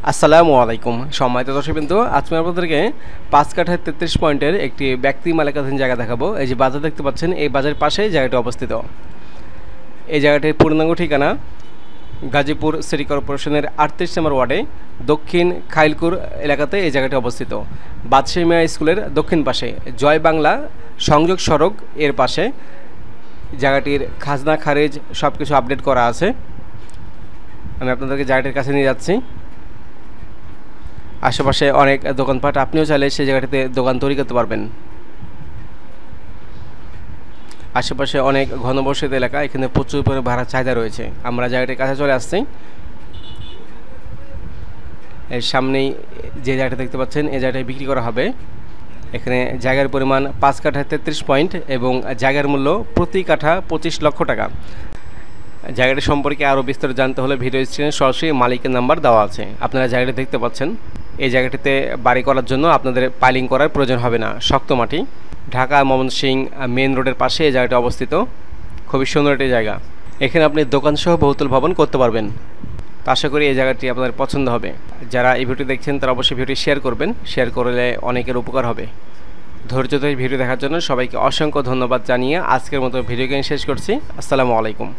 আসসালামু আলাইকুম সম্মানিত দর্শকবৃন্দ, আজকে আপনাদেরকে 5 কাঠায় 33 পয়েন্টের একটি ব্যক্তি মালিকানাধীন জায়গা দেখাবো। এই যে বাজার দেখতে পাচ্ছেন, এই বাজারের পাশেই জায়গাটি অবস্থিত। এই জায়গাটির পূর্ণাঙ্গ ঠিকানা গাজীপুর সিটি কর্পোরেশনের 38 নম্বর ওয়ার্ডে দক্ষিণ খাইলকুর এলাকাতে এই জায়গাটি অবস্থিত। বাদশাহী মিয়া স্কুলের দক্ষিণ পাশে জয় বাংলা সংযোগ সড়ক এর পাশে জায়গাটির খাজনা খারিজ সব কিছু আপডেট করা আছে। আমি আপনাদেরকে জায়গাটির কাছে নিয়ে যাচ্ছি। আশেপাশে অনেক দোকানপাট, আপনিও চাইলে সেই জায়গাটিতে দোকান তৈরি করতে পারবেন। আশেপাশে অনেক ঘনবসতিত এলাকা, এখানে প্রচুর পরিমাণে ভাড়ার চাহিদা রয়েছে। আমরা জায়গাটির কাছে চলে আসছি। এর সামনেই যে জায়গাটা দেখতে পাচ্ছেন, এই জায়গাটায় বিক্রি করা হবে। এখানে জায়গার পরিমাণ 5 কাঠা 33 পয়েন্ট এবং জায়গার মূল্য প্রতি কাঠা 25 লক্ষ টাকা। জায়গাটি সম্পর্কে আরও বিস্তারিত জানতে হলে ভিডিও স্ক্রিনে সরাসরি মালিকের নাম্বার দেওয়া আছে। আপনারা জায়গাটি দেখতে পাচ্ছেন। এই জায়গাটিতে বাড়ি করার জন্য আপনাদের পাইলিং করার প্রয়োজন হবে না, শক্ত মাটি। ঢাকা ময়মনসিংহ মেন রোডের পাশে এই জায়গাটি অবস্থিত। খুবই সুন্দর একটি জায়গা। এখানে আপনি দোকানসহ বহুতল ভবন করতে পারবেন। তো আশা করি এই জায়গাটি আপনাদের পছন্দ হবে। যারা এই ভিডিও দেখছেন তারা অবশ্যই ভিডিওটি শেয়ার করবেন। শেয়ার করলে অনেকের উপকার হবে। ধৈর্য ধরে ভিডিও দেখার জন্য সবাইকে অসংখ্য ধন্যবাদ জানিয়ে আজকের মতো ভিডিও গেম শেষ করছি। আসসালামু আলাইকুম।